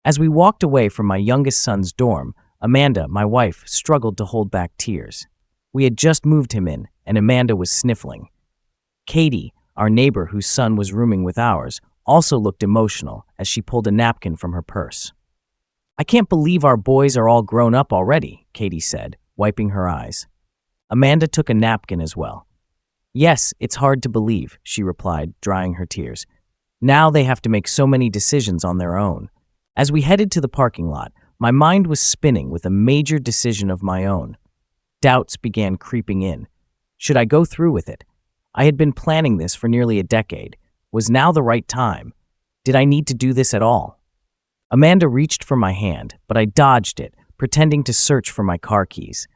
As we walked away from my youngest son's dorm, Amanda, my wife, struggled to hold back tears. We had just moved him in, and Amanda was sniffling. Katie, our neighbor whose son was rooming with ours, also looked emotional as she pulled a napkin from her purse. "I can't believe our boys are all grown up already," Katie said, wiping her eyes. Amanda took a napkin as well. "Yes, it's hard to believe," she replied, drying her tears. "Now they have to make so many decisions on their own." As we headed to the parking lot, my mind was spinning with a major decision of my own. Doubts began creeping in. Should I go through with it? I had been planning this for nearly a decade. Was now the right time? Did I need to do this at all? Amanda reached for my hand, but I dodged it, pretending to search for my car keys.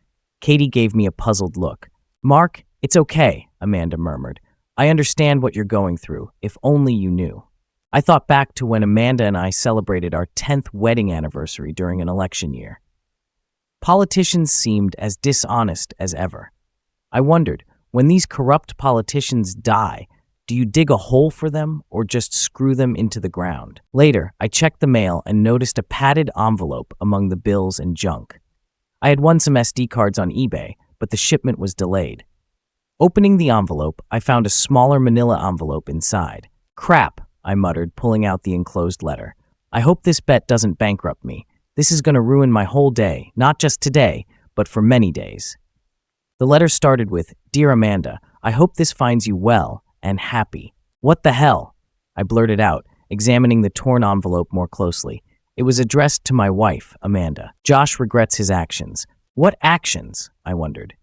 Katie gave me a puzzled look. "Mark, it's okay," Amanda murmured. "I understand what you're going through, if only you knew." I thought back to when Amanda and I celebrated our 10th wedding anniversary during an election year. Politicians seemed as dishonest as ever. I wondered, when these corrupt politicians die, do you dig a hole for them or just screw them into the ground? Later, I checked the mail and noticed a padded envelope among the bills and junk. I had won some SD cards on eBay, but the shipment was delayed. Opening the envelope, I found a smaller manila envelope inside. "Crap," I muttered, pulling out the enclosed letter. "I hope this bet doesn't bankrupt me. This is going to ruin my whole day, not just today, but for many days." The letter started with, "Dear Amanda, I hope this finds you well and happy." "What the hell?" I blurted out, examining the torn envelope more closely. It was addressed to my wife, Amanda. "Josh regrets his actions." What actions? I wondered.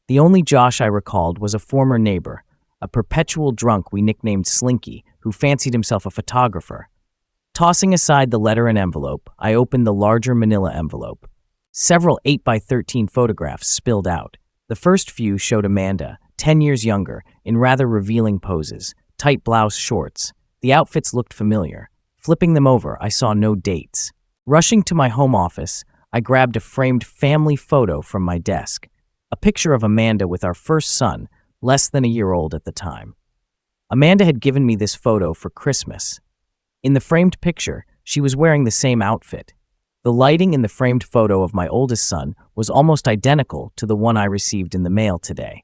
The only Josh I recalled was a former neighbor, a perpetual drunk we nicknamed Slinky, who fancied himself a photographer. Tossing aside the letter and envelope, I opened the larger manila envelope. Several 8x13 photographs spilled out. The first few showed Amanda, 10 years younger, in rather revealing poses, tight blouse shorts. The outfits looked familiar. Flipping them over, I saw no dates. Rushing to my home office, I grabbed a framed family photo from my desk, a picture of Amanda with our first son, less than a year old at the time. Amanda had given me this photo for Christmas. In the framed picture, she was wearing the same outfit. The lighting in the framed photo of my oldest son was almost identical to the one I received in the mail today.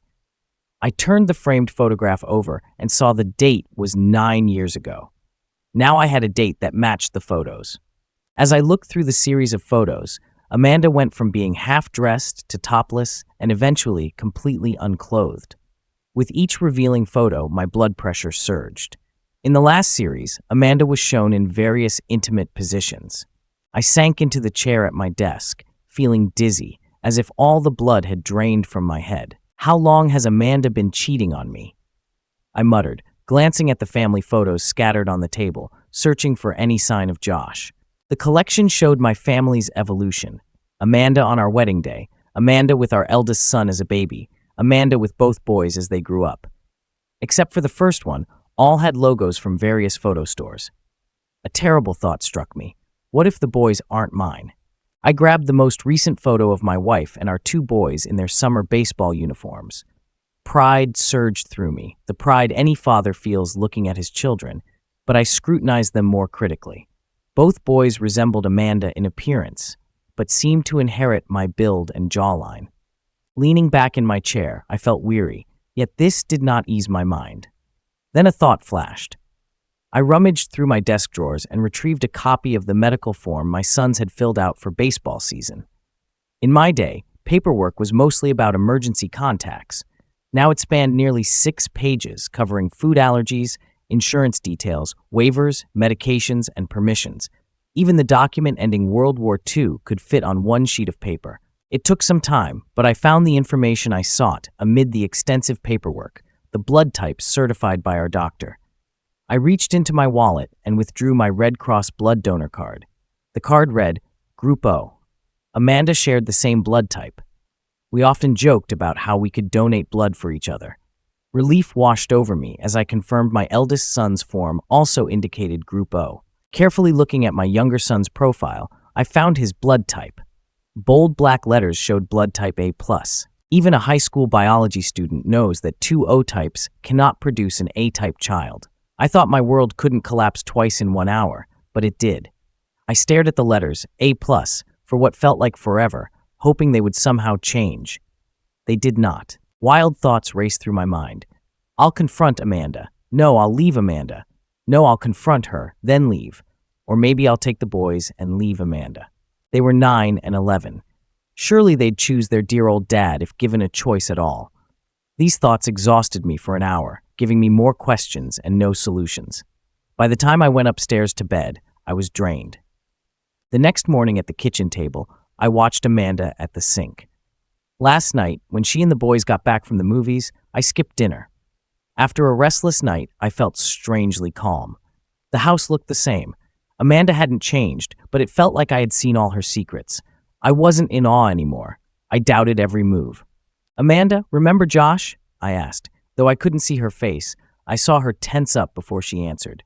I turned the framed photograph over and saw the date was 9 years ago. Now I had a date that matched the photos. As I looked through the series of photos, Amanda went from being half-dressed to topless and eventually completely unclothed. With each revealing photo, my blood pressure surged. In the last series, Amanda was shown in various intimate positions. I sank into the chair at my desk, feeling dizzy, as if all the blood had drained from my head. How long has Amanda been cheating on me? I muttered, glancing at the family photos scattered on the table, searching for any sign of Josh. The collection showed my family's evolution. Amanda on our wedding day, Amanda with our eldest son as a baby, Amanda with both boys as they grew up. Except for the first one, all had logos from various photo stores. A terrible thought struck me. What if the boys aren't mine? I grabbed the most recent photo of my wife and our 2 boys in their summer baseball uniforms. Pride surged through me, the pride any father feels looking at his children, but I scrutinized them more critically. Both boys resembled Amanda in appearance, but seemed to inherit my build and jawline. Leaning back in my chair, I felt weary, yet this did not ease my mind. Then a thought flashed. I rummaged through my desk drawers and retrieved a copy of the medical form my sons had filled out for baseball season. In my day, paperwork was mostly about emergency contacts. Now it spanned nearly 6 pages, covering food allergies, insurance details, waivers, medications, and permissions. Even the document ending World War II could fit on one sheet of paper. It took some time, but I found the information I sought amid the extensive paperwork, the blood types certified by our doctor. I reached into my wallet and withdrew my Red Cross blood donor card. The card read, Group O. Amanda shared the same blood type. We often joked about how we could donate blood for each other. Relief washed over me as I confirmed my eldest son's form also indicated Group O. Carefully looking at my younger son's profile, I found his blood type. Bold black letters showed blood type A+. Even a high school biology student knows that 2 O types cannot produce an A-type child. I thought my world couldn't collapse twice in 1 hour, but it did. I stared at the letters, A+, for what felt like forever, hoping they would somehow change. They did not. Wild thoughts raced through my mind. I'll confront Amanda. No, I'll leave Amanda. No, I'll confront her, then leave. Or maybe I'll take the boys and leave Amanda. They were 9 and 11. Surely they'd choose their dear old dad if given a choice at all. These thoughts exhausted me for an hour, giving me more questions and no solutions. By the time I went upstairs to bed, I was drained. The next morning at the kitchen table, I watched Amanda at the sink. Last night, when she and the boys got back from the movies, I skipped dinner. After a restless night, I felt strangely calm. The house looked the same. Amanda hadn't changed, but it felt like I had seen all her secrets. I wasn't in awe anymore. I doubted every move. "Amanda, remember Josh?" I asked. Though I couldn't see her face, I saw her tense up before she answered.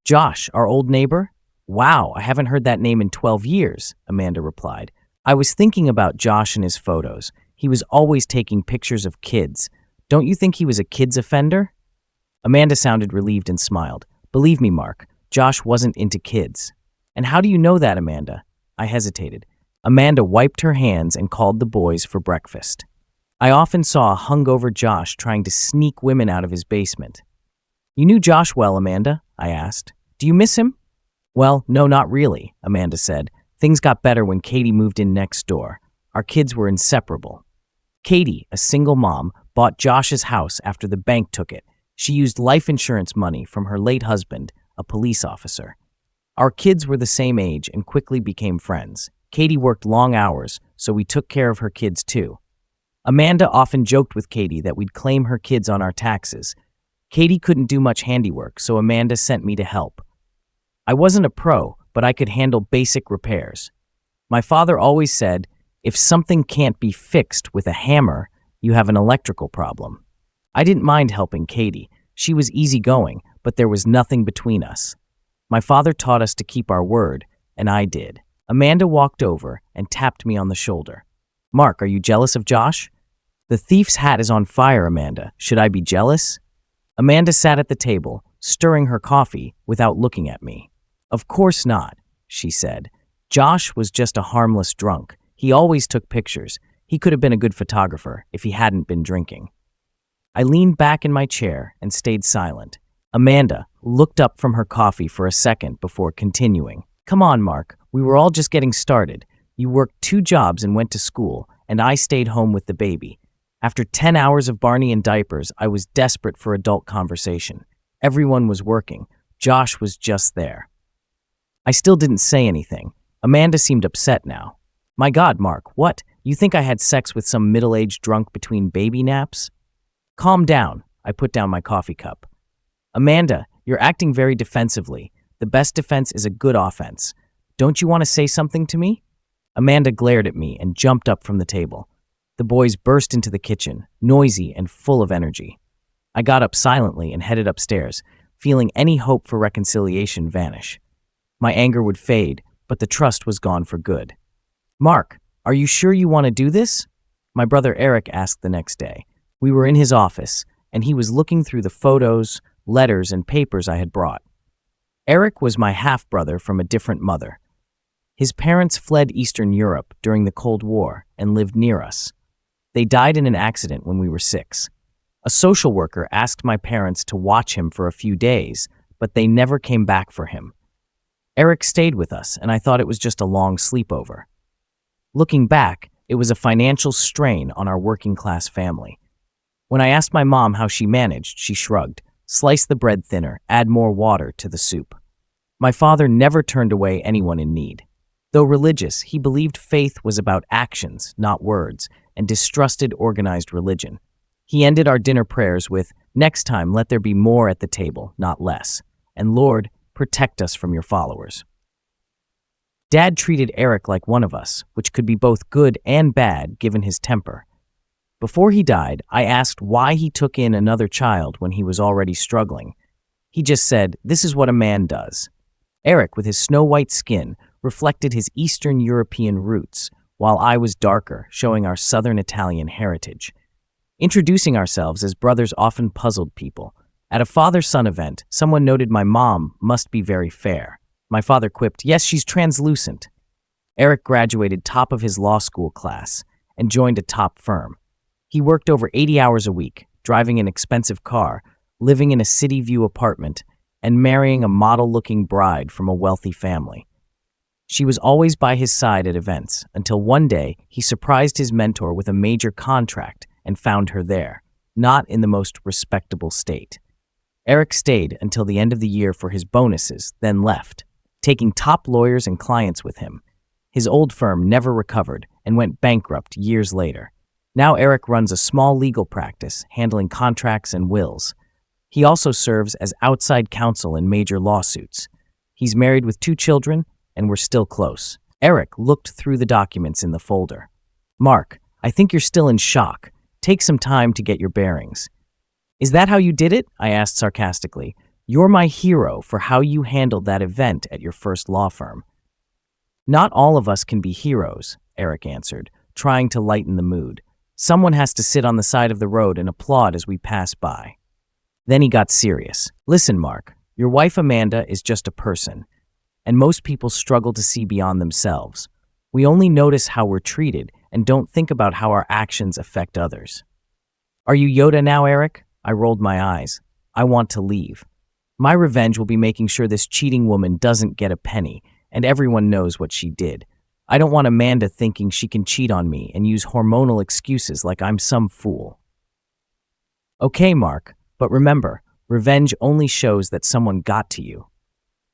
"Josh, our old neighbor?" "Wow, I haven't heard that name in 12 years, Amanda replied. "I was thinking about Josh and his photos. He was always taking pictures of kids. Don't you think he was a kids offender?" Amanda sounded relieved and smiled. "Believe me, Mark, Josh wasn't into kids." "And how do you know that, Amanda?" I hesitated. Amanda wiped her hands and called the boys for breakfast. "I often saw a hungover Josh trying to sneak women out of his basement." "You knew Josh well, Amanda?" I asked. "Do you miss him?" "Well, no, not really," Amanda said. "Things got better when Katie moved in next door. Our kids were inseparable. Katie, a single mom, bought Josh's house after the bank took it. She used life insurance money from her late husband, a police officer. Our kids were the same age and quickly became friends. Katie worked long hours, so we took care of her kids too. Amanda often joked with Katie that we'd claim her kids on our taxes. Katie couldn't do much handiwork, so Amanda sent me to help. I wasn't a pro, but I could handle basic repairs. My father always said, if something can't be fixed with a hammer, you have an electrical problem. I didn't mind helping Katie. She was easygoing, but there was nothing between us. My father taught us to keep our word, and I did. Amanda walked over and tapped me on the shoulder. "Mark, are you jealous of Josh?" "The thief's hat is on fire, Amanda. Should I be jealous?" Amanda sat at the table, stirring her coffee without looking at me. "Of course not," she said. "Josh was just a harmless drunk. He always took pictures. He could have been a good photographer if he hadn't been drinking." I leaned back in my chair and stayed silent. Amanda looked up from her coffee for a second before continuing. "Come on, Mark. We were all just getting started. You worked 2 jobs and went to school, and I stayed home with the baby. After 10 hours of Barney in diapers, I was desperate for adult conversation. Everyone was working. Josh was just there." I still didn't say anything. Amanda seemed upset now. "My God, Mark, what? You think I had sex with some middle-aged drunk between baby naps?" "Calm down." I put down my coffee cup. "Amanda, you're acting very defensively. The best defense is a good offense. Don't you want to say something to me?" Amanda glared at me and jumped up from the table. The boys burst into the kitchen, noisy and full of energy. I got up silently and headed upstairs, feeling any hope for reconciliation vanish. My anger would fade, but the trust was gone for good. "Mark, are you sure you want to do this?" my brother Eric asked the next day. We were in his office, and he was looking through the photos, letters, and papers I had brought. Eric was my half-brother from a different mother. His parents fled Eastern Europe during the Cold War and lived near us. They died in an accident when we were 6. A social worker asked my parents to watch him for a few days, but they never came back for him. Eric stayed with us, and I thought it was just a long sleepover. Looking back, it was a financial strain on our working-class family. When I asked my mom how she managed, she shrugged. "Slice the bread thinner, add more water to the soup." My father never turned away anyone in need. Though religious, he believed faith was about actions, not words, and distrusted organized religion. He ended our dinner prayers with, "Next time, let there be more at the table, not less. And Lord, protect us from your followers." Dad treated Eric like one of us, which could be both good and bad given his temper. Before he died, I asked why he took in another child when he was already struggling. He just said, "This is what a man does." Eric, with his snow-white skin, reflected his Eastern European roots, while I was darker, showing our Southern Italian heritage. Introducing ourselves as brothers often puzzled people. At a father-son event, someone noted my mom must be very fair. My father quipped, "Yes, she's translucent." Eric graduated top of his law school class and joined a top firm. He worked over 80 hours a week, driving an expensive car, living in a city view apartment, and marrying a model-looking bride from a wealthy family. She was always by his side at events, until one day he surprised his mentor with a major contract and found her there, not in the most respectable state. Eric stayed until the end of the year for his bonuses, then left, taking top lawyers and clients with him. His old firm never recovered and went bankrupt years later. Now Eric runs a small legal practice, handling contracts and wills. He also serves as outside counsel in major lawsuits. He's married with 2 children, and we're still close. Eric looked through the documents in the folder. "Mark, I think you're still in shock. Take some time to get your bearings." "Is that how you did it?" I asked sarcastically. "You're my hero for how you handled that event at your first law firm." "Not all of us can be heroes," Eric answered, trying to lighten the mood. "Someone has to sit on the side of the road and applaud as we pass by." Then he got serious. "Listen, Mark, your wife Amanda is just a person, and most people struggle to see beyond themselves. We only notice how we're treated and don't think about how our actions affect others." "Are you Yoda now, Eric?" I rolled my eyes. "I want to leave. My revenge will be making sure this cheating woman doesn't get a penny, and everyone knows what she did. I don't want Amanda thinking she can cheat on me and use hormonal excuses like I'm some fool." "Okay, Mark, but remember, revenge only shows that someone got to you.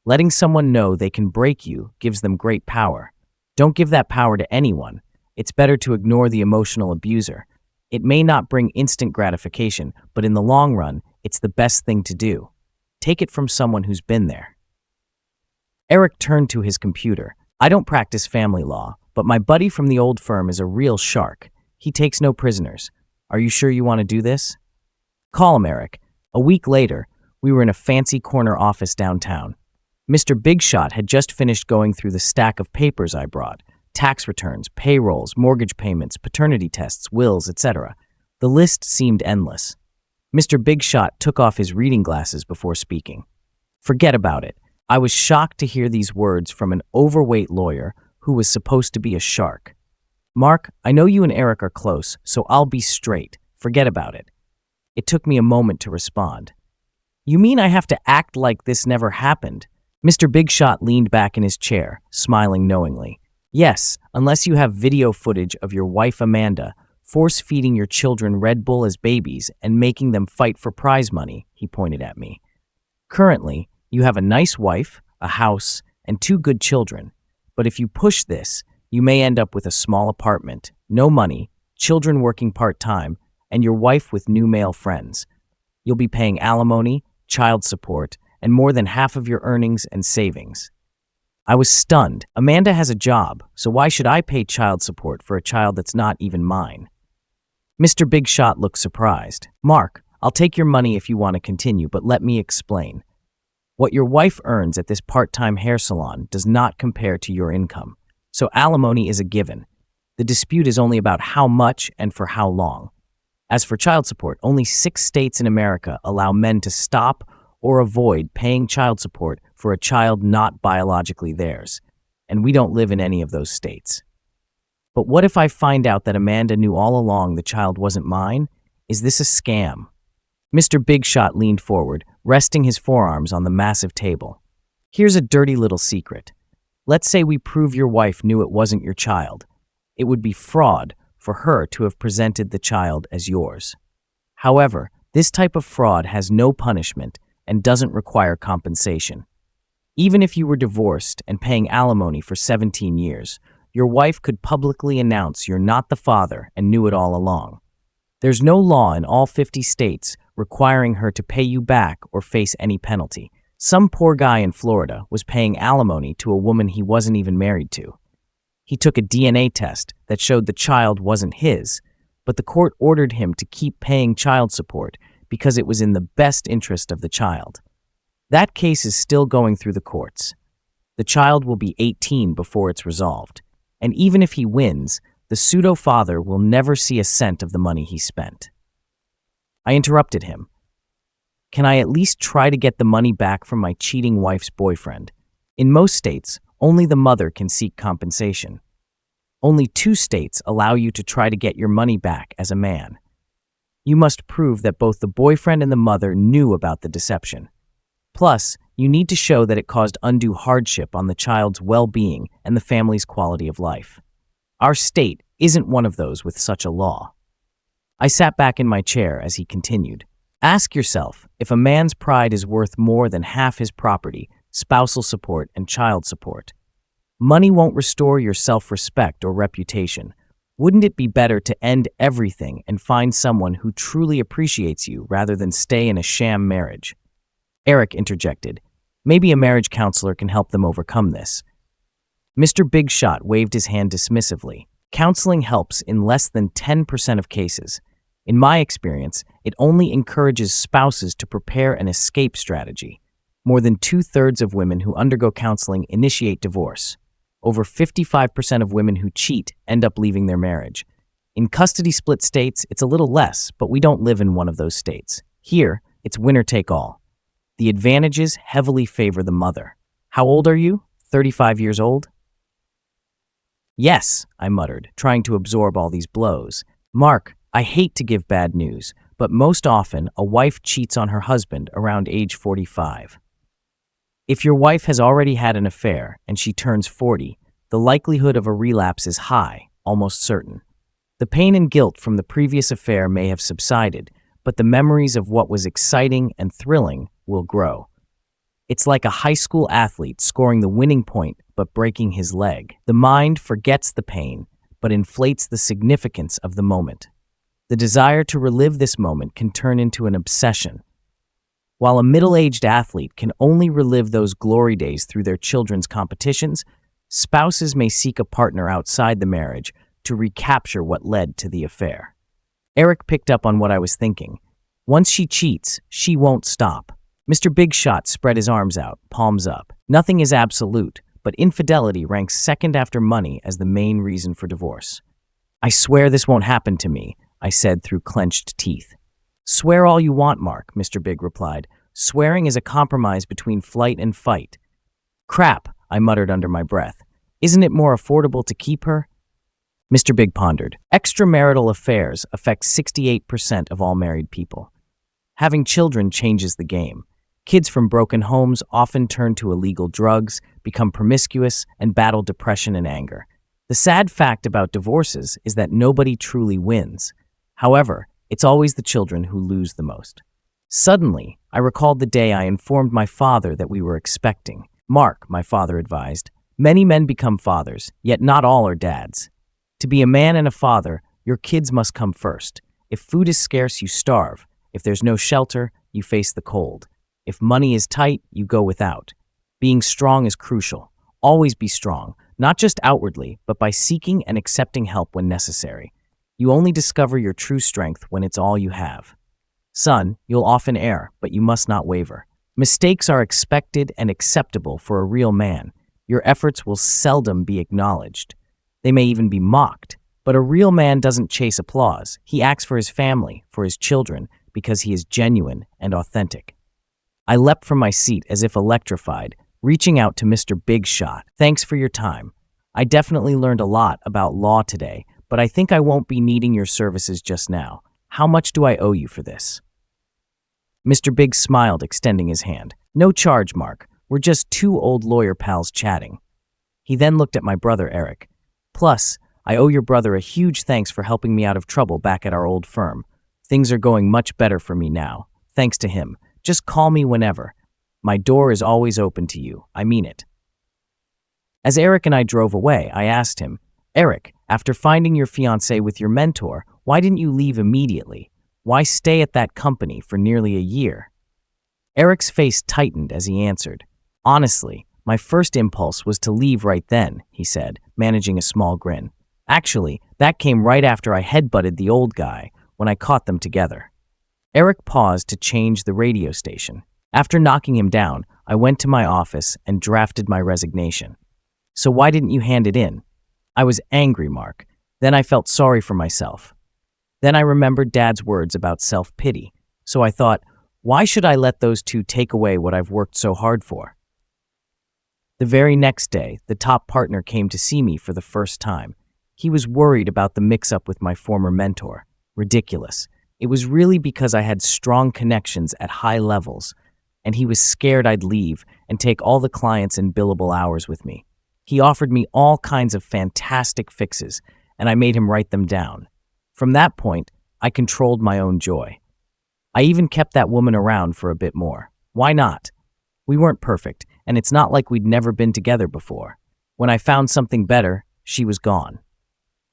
Letting someone know they can break you gives them great power. Don't give that power to anyone. It's better to ignore the emotional abuser. It may not bring instant gratification, but in the long run, it's the best thing to do. Take it from someone who's been there." Eric turned to his computer. "I don't practice family law, but my buddy from the old firm is a real shark. He takes no prisoners. Are you sure you want to do this?" "Call him, Eric." A week later, we were in a fancy corner office downtown. Mr. Big Shot had just finished going through the stack of papers I brought: tax returns, payrolls, mortgage payments, paternity tests, wills, etc. The list seemed endless. Mr. Big Shot took off his reading glasses before speaking. "Forget about it." I was shocked to hear these words from an overweight lawyer who was supposed to be a shark. "Mark, I know you and Eric are close, so I'll be straight. Forget about it." It took me a moment to respond. "You mean I have to act like this never happened?" Mr. Big Shot leaned back in his chair, smiling knowingly. "Yes, unless you have video footage of your wife Amanda force-feeding your children Red Bull as babies and making them fight for prize money," he pointed at me. "Currently, you have a nice wife, a house, and 2 good children. But if you push this, you may end up with a small apartment, no money, children working part-time, and your wife with new male friends. You'll be paying alimony, child support, and more than half of your earnings and savings." I was stunned. Amanda has a job, so why should I pay child support for a child that's not even mine? Mr. Big Shot looked surprised. "Mark, I'll take your money if you want to continue, but let me explain. What your wife earns at this part-time hair salon does not compare to your income, so alimony is a given. The dispute is only about how much and for how long. As for child support, only 6 states in America allow men to stop or avoid paying child support for a child not biologically theirs, and we don't live in any of those states. But what if I find out that Amanda knew all along the child wasn't mine? Is this a scam?" Mr. Big Shot leaned forward, resting his forearms on the massive table. "Here's a dirty little secret. Let's say we prove your wife knew it wasn't your child. It would be fraud for her to have presented the child as yours. However, this type of fraud has no punishment and doesn't require compensation. Even if you were divorced and paying alimony for 17 years, your wife could publicly announce you're not the father and knew it all along. There's no law in all 50 states requiring her to pay you back or face any penalty. Some poor guy in Florida was paying alimony to a woman he wasn't even married to. He took a DNA test that showed the child wasn't his, but the court ordered him to keep paying child support because it was in the best interest of the child. That case is still going through the courts. The child will be 18 before it's resolved, and even if he wins, the pseudo-father will never see a cent of the money he spent." I interrupted him. "Can I at least try to get the money back from my cheating wife's boyfriend? In most states, only the mother can seek compensation. Only 2 states allow you to try to get your money back as a man. You must prove that both the boyfriend and the mother knew about the deception. Plus, you need to show that it caused undue hardship on the child's well-being and the family's quality of life. Our state isn't one of those with such a law. I sat back in my chair as he continued. Ask yourself if a man's pride is worth more than half his property, spousal support, and child support. Money won't restore your self-respect or reputation. Wouldn't it be better to end everything and find someone who truly appreciates you rather than stay in a sham marriage? Eric interjected. Maybe a marriage counselor can help them overcome this. Mr. Big Shot waved his hand dismissively. Counseling helps in less than 10% of cases. In my experience, it only encourages spouses to prepare an escape strategy. More than 2/3 of women who undergo counseling initiate divorce. Over 55% of women who cheat end up leaving their marriage. In custody split states, it's a little less, but we don't live in one of those states. Here, it's winner take all. The advantages heavily favor the mother. How old are you? 35 years old? Yes, I muttered, trying to absorb all these blows. Mark, I hate to give bad news, but most often a wife cheats on her husband around age 45. If your wife has already had an affair and she turns 40, the likelihood of a relapse is high, almost certain. The pain and guilt from the previous affair may have subsided, but the memories of what was exciting and thrilling will grow. It's like a high school athlete scoring the winning point but breaking his leg. The mind forgets the pain, but inflates the significance of the moment. The desire to relive this moment can turn into an obsession. While a middle-aged athlete can only relive those glory days through their children's competitions, spouses may seek a partner outside the marriage to recapture what led to the affair. Eric picked up on what I was thinking. Once she cheats, she won't stop. Mr. Big Shot spread his arms out, palms up. Nothing is absolute, but infidelity ranks second after money as the main reason for divorce. I swear this won't happen to me, I said through clenched teeth. Swear all you want, Mark, Mr. Big replied. Swearing is a compromise between flight and fight. Crap, I muttered under my breath. Isn't it more affordable to keep her? Mr. Big pondered. Extramarital affairs affect 68% of all married people. Having children changes the game. Kids from broken homes often turn to illegal drugs, become promiscuous, and battle depression and anger. The sad fact about divorces is that nobody truly wins. However, it's always the children who lose the most. Suddenly, I recalled the day I informed my father that we were expecting. Mark, my father advised, many men become fathers, yet not all are dads. To be a man and a father, your kids must come first. If food is scarce, you starve. If there's no shelter, you face the cold. If money is tight, you go without. Being strong is crucial. Always be strong, not just outwardly, but by seeking and accepting help when necessary. You only discover your true strength when it's all you have. Son, you'll often err, but you must not waver. Mistakes are expected and acceptable for a real man. Your efforts will seldom be acknowledged. They may even be mocked. But a real man doesn't chase applause. He acts for his family, for his children, because he is genuine and authentic. I leapt from my seat as if electrified, reaching out to Mr. Big Shot. Thanks for your time. I definitely learned a lot about law today, but I think I won't be needing your services just now. How much do I owe you for this? Mr. Big smiled, extending his hand. No charge, Mark. We're just 2 old lawyer pals chatting. He then looked at my brother, Eric. Plus, I owe your brother a huge thanks for helping me out of trouble back at our old firm. Things are going much better for me now, thanks to him. Just call me whenever. My door is always open to you. I mean it. As Eric and I drove away, I asked him, Eric, after finding your fiancée with your mentor, why didn't you leave immediately? Why stay at that company for nearly a year? Eric's face tightened as he answered. Honestly, my first impulse was to leave right then, he said, managing a small grin. Actually, that came right after I headbutted the old guy when I caught them together. Eric paused to change the radio station. After knocking him down, I went to my office and drafted my resignation. So why didn't you hand it in? I was angry, Mark. Then I felt sorry for myself. Then I remembered Dad's words about self-pity. So I thought, why should I let those 2 take away what I've worked so hard for? The very next day, the top partner came to see me for the first time. He was worried about the mix-up with my former mentor. Ridiculous. It was really because I had strong connections at high levels, and he was scared I'd leave and take all the clients and billable hours with me. He offered me all kinds of fantastic fixes, and I made him write them down. From that point, I controlled my own joy. I even kept that woman around for a bit more. Why not? We weren't perfect, and it's not like we'd never been together before. When I found something better, she was gone.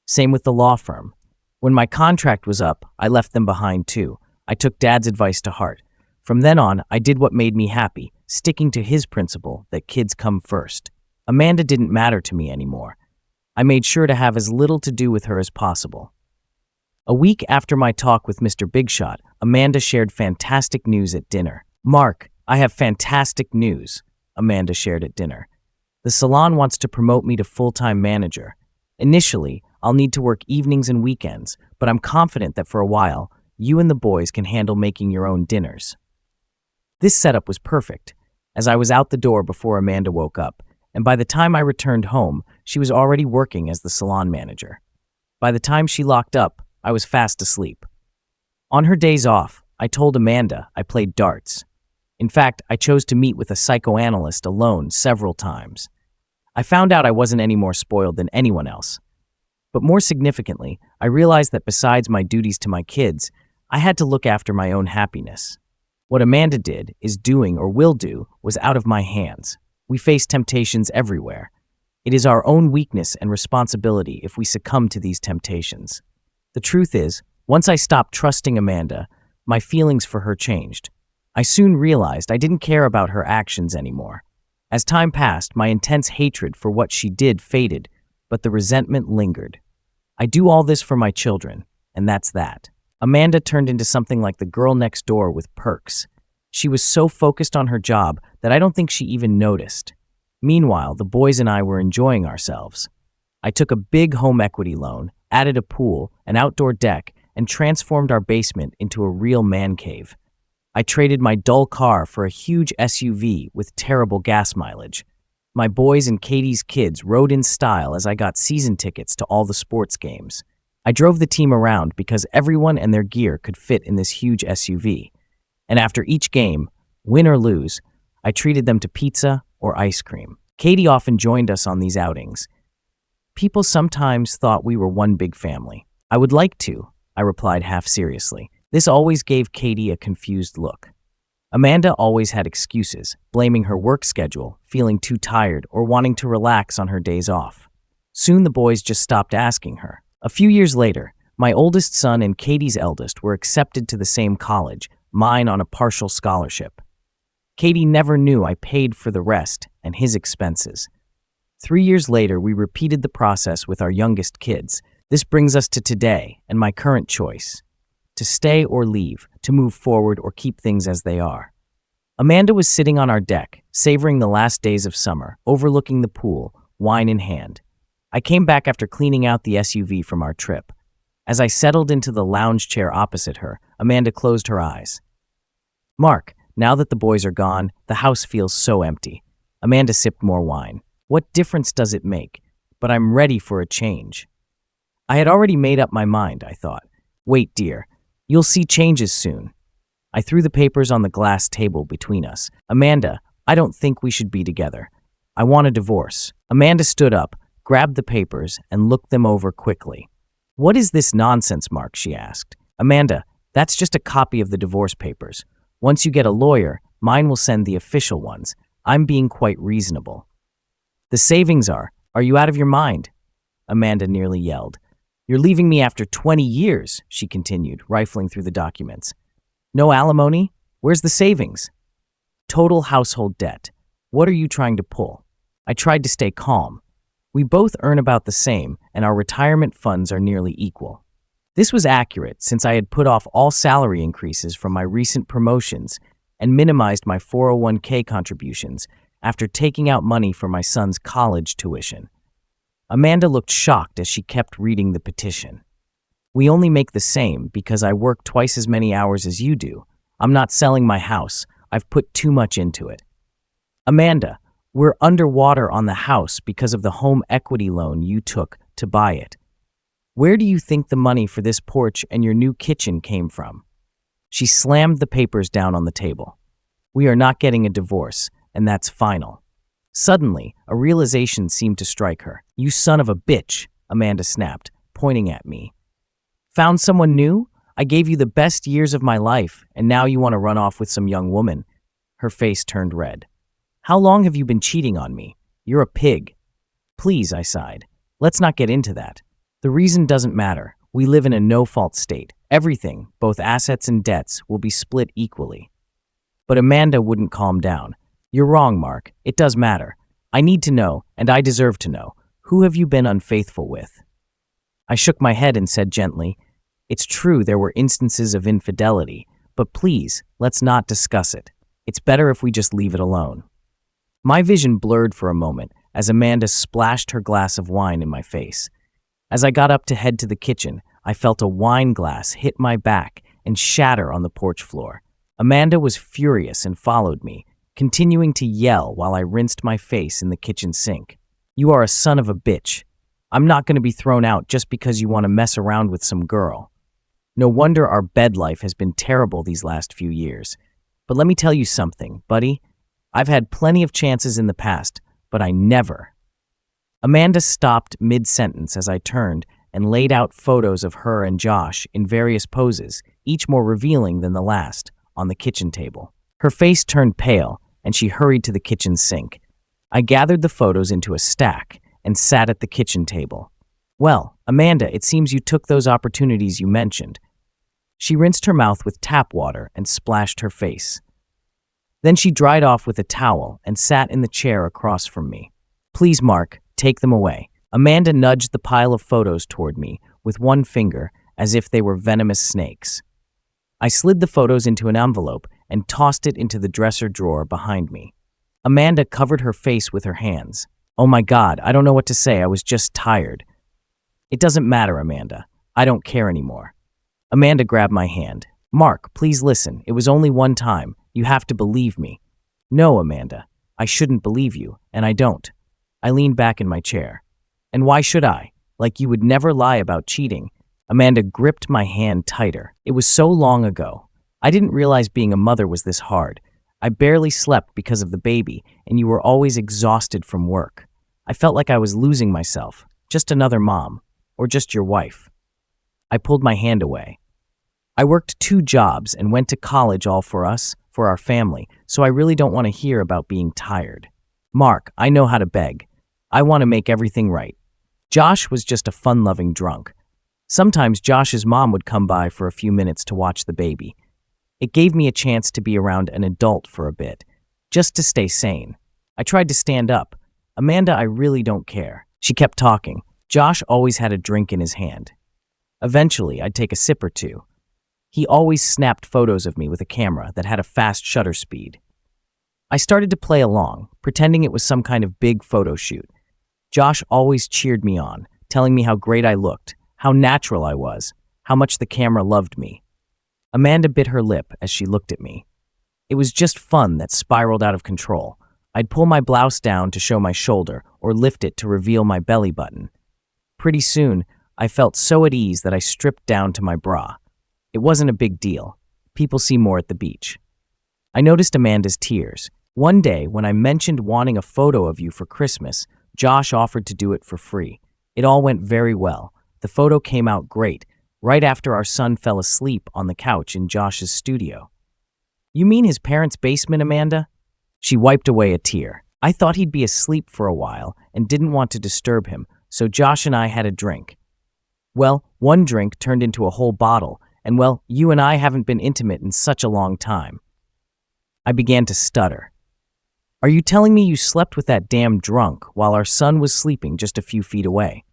Same with the law firm. When my contract was up, I left them behind too. I took Dad's advice to heart. From then on, I did what made me happy, sticking to his principle that kids come first. Amanda didn't matter to me anymore. I made sure to have as little to do with her as possible. A week after my talk with Mr. Bigshot, Amanda shared fantastic news at dinner. "Mark, I have fantastic news," Amanda shared at dinner. "The salon wants to promote me to full-time manager. Initially, I'll need to work evenings and weekends, but I'm confident that for a while, you and the boys can handle making your own dinners." This setup was perfect, as I was out the door before Amanda woke up, and by the time I returned home, she was already working as the salon manager. By the time she locked up, I was fast asleep. On her days off, I told Amanda I played darts. In fact, I chose to meet with a psychoanalyst alone several times. I found out I wasn't any more spoiled than anyone else. But more significantly, I realized that besides my duties to my kids, I had to look after my own happiness. What Amanda did, is doing, or will do, was out of my hands. We face temptations everywhere. It is our own weakness and responsibility if we succumb to these temptations. The truth is, once I stopped trusting Amanda, my feelings for her changed. I soon realized I didn't care about her actions anymore. As time passed, my intense hatred for what she did faded, but the resentment lingered. I do all this for my children, and that's that. Amanda turned into something like the girl next door with perks. She was so focused on her job that I don't think she even noticed. Meanwhile, the boys and I were enjoying ourselves. I took a big home equity loan, added a pool, an outdoor deck, and transformed our basement into a real man cave. I traded my dull car for a huge SUV with terrible gas mileage. My boys and Katie's kids rode in style as I got season tickets to all the sports games. I drove the team around because everyone and their gear could fit in this huge SUV. And after each game, win or lose, I treated them to pizza or ice cream. Katie often joined us on these outings. People sometimes thought we were one big family. "I would like to," I replied half seriously. This always gave Katie a confused look. Amanda always had excuses, blaming her work schedule, feeling too tired, or wanting to relax on her days off. Soon the boys just stopped asking her. A few years later, my oldest son and Katie's eldest were accepted to the same college, mine on a partial scholarship. Katie never knew I paid for the rest and his expenses. 3 years later, we repeated the process with our youngest kids. This brings us to today and my current choice: to stay or leave, to move forward or keep things as they are. Amanda was sitting on our deck, savoring the last days of summer, overlooking the pool, wine in hand. I came back after cleaning out the SUV from our trip. As I settled into the lounge chair opposite her, Amanda closed her eyes. "Mark, now that the boys are gone, the house feels so empty." Amanda sipped more wine. "What difference does it make? But I'm ready for a change." I had already made up my mind, I thought. "Wait, dear. You'll see changes soon." I threw the papers on the glass table between us. "Amanda, I don't think we should be together. I want a divorce." Amanda stood up, grabbed the papers, and looked them over quickly. "What is this nonsense, Mark?" she asked. "Amanda, that's just a copy of the divorce papers. Once you get a lawyer, mine will send the official ones. I'm being quite reasonable." "The savings are you out of your mind?" Amanda nearly yelled. "You're leaving me after 20 years, she continued, rifling through the documents. "No alimony? Where's the savings?" "Total household debt. What are you trying to pull?" I tried to stay calm. "We both earn about the same, and our retirement funds are nearly equal." This was accurate since I had put off all salary increases from my recent promotions and minimized my 401k contributions after taking out money for my son's college tuition. Amanda looked shocked as she kept reading the petition. "We only make the same because I work twice as many hours as you do. I'm not selling my house. I've put too much into it." "Amanda, We're underwater on the house because of the home equity loan you took to buy it. Where do you think the money for this porch and your new kitchen came from?" She slammed the papers down on the table. "We are not getting a divorce, and that's final." Suddenly, a realization seemed to strike her. "You son of a bitch," Amanda snapped, pointing at me. "Found someone new? I gave you the best years of my life, and now you want to run off with some young woman." Her face turned red. "How long have you been cheating on me? You're a pig." "Please," I sighed. "Let's not get into that. The reason doesn't matter. We live in a no-fault state. Everything, both assets and debts, will be split equally." But Amanda wouldn't calm down. "You're wrong, Mark. It does matter. I need to know, and I deserve to know. Who have you been unfaithful with?" I shook my head and said gently, "It's true there were instances of infidelity, but please, let's not discuss it. It's better if we just leave it alone." My vision blurred for a moment as Amanda splashed her glass of wine in my face. As I got up to head to the kitchen, I felt a wine glass hit my back and shatter on the porch floor. Amanda was furious and followed me, continuing to yell while I rinsed my face in the kitchen sink. "You are a son of a bitch. I'm not going to be thrown out just because you want to mess around with some girl. No wonder our bed life has been terrible these last few years. But let me tell you something, buddy. I've had plenty of chances in the past, but I never." Amanda stopped mid-sentence as I turned and laid out photos of her and Josh in various poses, each more revealing than the last, on the kitchen table. Her face turned pale, and she hurried to the kitchen sink. I gathered the photos into a stack and sat at the kitchen table. "Well, Amanda, it seems you took those opportunities you mentioned." She rinsed her mouth with tap water and splashed her face. Then she dried off with a towel and sat in the chair across from me. "Please, Mark, take them away." Amanda nudged the pile of photos toward me with one finger as if they were venomous snakes. I slid the photos into an envelope and tossed it into the dresser drawer behind me. Amanda covered her face with her hands. "Oh my God, I don't know what to say. I was just tired." "It doesn't matter, Amanda. I don't care anymore." Amanda grabbed my hand. "Mark, please listen. It was only one time. You have to believe me." "No, Amanda. I shouldn't believe you, and I don't." I leaned back in my chair. "And why should I? Like you would never lie about cheating." Amanda gripped my hand tighter. "It was so long ago. I didn't realize being a mother was this hard. I barely slept because of the baby, and you were always exhausted from work. I felt like I was losing myself. Just another mom. Or just your wife." I pulled my hand away. "I worked 2 jobs and went to college all for us, for our family, so I really don't want to hear about being tired. Mark, I know how to beg. I want to make everything right. Josh was just a fun-loving drunk. Sometimes Josh's mom would come by for a few minutes to watch the baby. It gave me a chance to be around an adult for a bit, just to stay sane. I tried to stand up. Amanda, I really don't care." She kept talking. "Josh always had a drink in his hand. Eventually, I'd take a sip or two. He always snapped photos of me with a camera that had a fast shutter speed. I started to play along, pretending it was some kind of big photo shoot. Josh always cheered me on, telling me how great I looked, how natural I was, how much the camera loved me." Amanda bit her lip as she looked at me. "It was just fun that spiraled out of control. I'd pull my blouse down to show my shoulder or lift it to reveal my belly button. Pretty soon, I felt so at ease that I stripped down to my bra. It wasn't a big deal. People see more at the beach." I noticed Amanda's tears. "One day, when I mentioned wanting a photo of you for Christmas, Josh offered to do it for free. It all went very well. The photo came out great, right after our son fell asleep on the couch in Josh's studio." "You mean his parents' basement, Amanda?" She wiped away a tear. "I thought he'd be asleep for a while and didn't want to disturb him, so Josh and I had a drink. Well, one drink turned into a whole bottle, and well, you and I haven't been intimate in such a long time." I began to stutter. "Are you telling me you slept with that damn drunk while our son was sleeping just a few feet away?"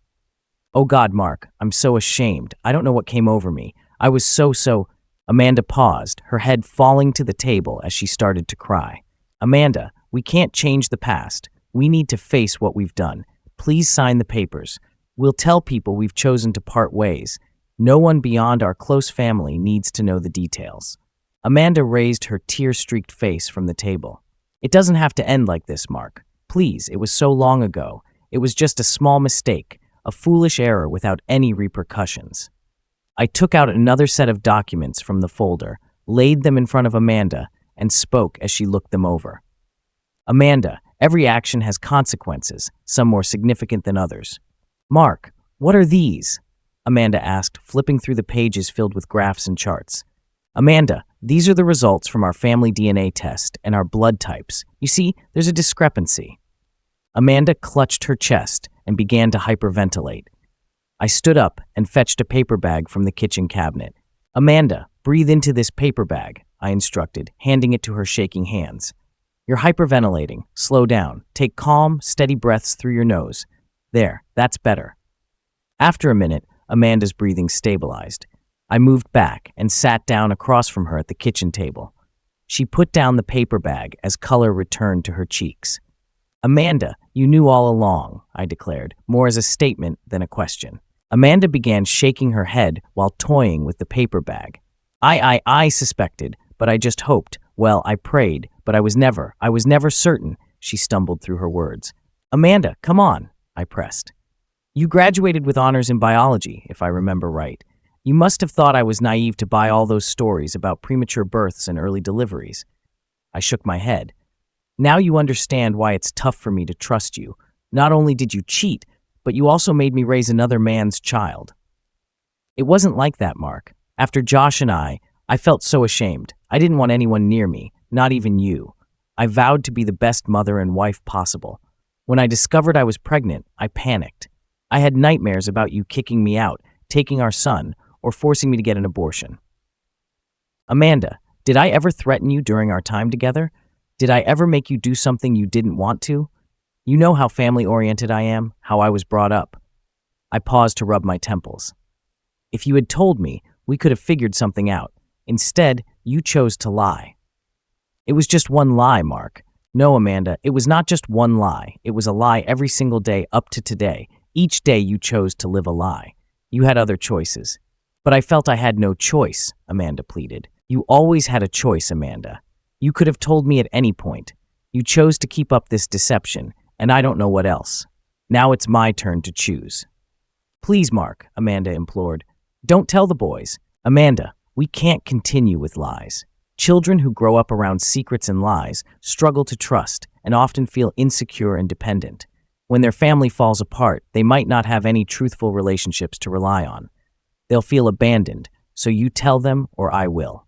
"Oh God, Mark, I'm so ashamed. I don't know what came over me. I was so—" Amanda paused, her head falling to the table as she started to cry. "Amanda, we can't change the past. We need to face what we've done. Please sign the papers. We'll tell people we've chosen to part ways. No one beyond our close family needs to know the details." Amanda raised her tear-streaked face from the table. "It doesn't have to end like this, Mark. Please, it was so long ago. It was just a small mistake, a foolish error without any repercussions. I took out another set of documents from the folder, laid them in front of Amanda, and spoke as she looked them over. Amanda, every action has consequences, some more significant than others. Mark, what are these? Amanda asked, flipping through the pages filled with graphs and charts. Amanda, these are the results from our family DNA test and our blood types. You see, there's a discrepancy. Amanda clutched her chest and began to hyperventilate. I stood up and fetched a paper bag from the kitchen cabinet. Amanda, breathe into this paper bag, I instructed, handing it to her shaking hands. You're hyperventilating. Slow down. Take calm, steady breaths through your nose. There, that's better. After a minute, Amanda's breathing stabilized. I moved back and sat down across from her at the kitchen table. She put down the paper bag as color returned to her cheeks. Amanda, you knew all along, I declared, more as a statement than a question. Amanda began shaking her head while toying with the paper bag. I suspected, but I just hoped. Well, I prayed, but I was never certain, she stumbled through her words. Amanda, come on, I pressed. You graduated with honors in biology, if I remember right. You must have thought I was naive to buy all those stories about premature births and early deliveries. I shook my head. Now you understand why it's tough for me to trust you. Not only did you cheat, but you also made me raise another man's child. It wasn't like that, Mark. After Josh and I felt so ashamed. I didn't want anyone near me, not even you. I vowed to be the best mother and wife possible. When I discovered I was pregnant, I panicked. I had nightmares about you kicking me out, taking our son, or forcing me to get an abortion. Amanda, did I ever threaten you during our time together? Did I ever make you do something you didn't want to? You know how family-oriented I am, how I was brought up. I paused to rub my temples. If you had told me, we could have figured something out. Instead, you chose to lie. It was just one lie, Mark. No, Amanda, it was not just one lie. It was a lie every single day up to today. Each day you chose to live a lie. You had other choices. But I felt I had no choice, Amanda pleaded. You always had a choice, Amanda. You could have told me at any point. You chose to keep up this deception, and I don't know what else. Now it's my turn to choose. Please, Mark, Amanda implored. Don't tell the boys. Amanda, we can't continue with lies. Children who grow up around secrets and lies struggle to trust and often feel insecure and dependent. When their family falls apart, they might not have any truthful relationships to rely on. They'll feel abandoned, so you tell them or I will.